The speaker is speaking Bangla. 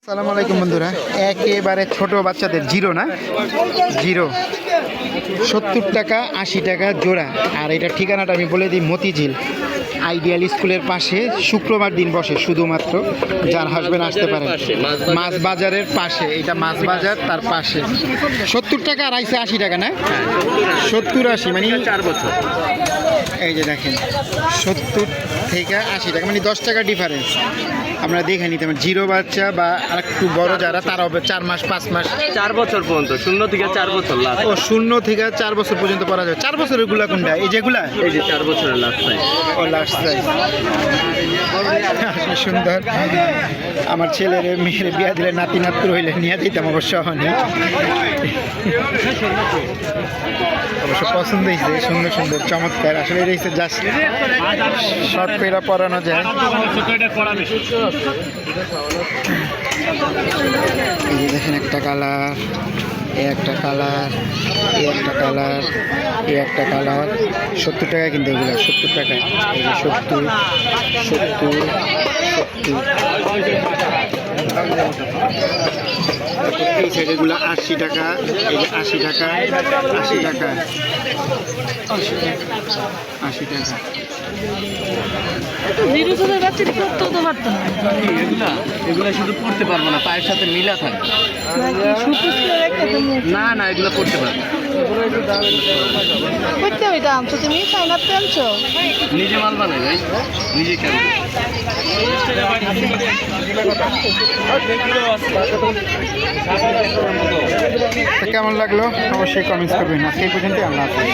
আসসালামু আলাইকুম বন্ধুরা, একেবারে ছোট বাচ্চাদের জিরো না জিরো 70 টাকা 80 টাকা জোড়া। আর এটা ঠিকানাটা আমি বলে দিই, মতিঝিল আইডিয়াল স্কুলের পাশে শুক্রবার দিন বসে শুধুমাত্র। যার হাসবেন আসতে পারেন, মাছ বাজারের পাশে। এটা মাছ বাজার, তার পাশে 70 টাকা আর আইসে 80 টাকা না, 70-80 মানে 4 বছর। এই যে দেখেন 70 থেকে 80 টাকা মানে 10 টাকা ডিফারেন্স। আমরা দেখে নিতে পারি জিরো বাচ্চা বা আর একটু বড় যারা, তারা হবে 4 মাস 5 মাস 4 বছর পর্যন্ত, 0 থেকে 4 বছর লাস্ট। ও 0 থেকে 4 বছর পর্যন্ত পড়া যাবে। 4 বছরের গুলা কোনটা? এই যেগুলা, এই যে 4 বছরের লাস্ট সাইজ। ও লাস্ট সাইজ সুন্দর। আমার ছেলের মেয়ের বিয়া দিলে, নাতি নাত্র হইলে নিয়ে দিতাম অবশ্য। অবশ্য পছন্দ হয়েছে, সুন্দর সুন্দর চমৎকার। আসলে এটা হচ্ছে জাস্ট শর্ট করে পরানো যায়। এই যে দেখেন একটা কালার, এই একটা কালার, এই একটা কালার, এই একটা কালার। 70 টাকা কিন্তু এগুলো 70 টাকা। এই যে 70 এই সাইডেগুলো 80 টাকা, এই যে 80 টাকা 80 টাকা 80 টাকা। এগুলা শুধু পড়তে পারবো না, পায়ের সাথে মিলা থাকবে। না না, এগুলো পড়তে পারবো। তুমি সাইন আপ আনছো? নিজে মাল বানাই ভাই, নিজে কেন। কেমন লাগলো অবশ্যই কমেন্টস করবেন। আজকে এই পর্যন্ত, আল্লাহ হাফেজ।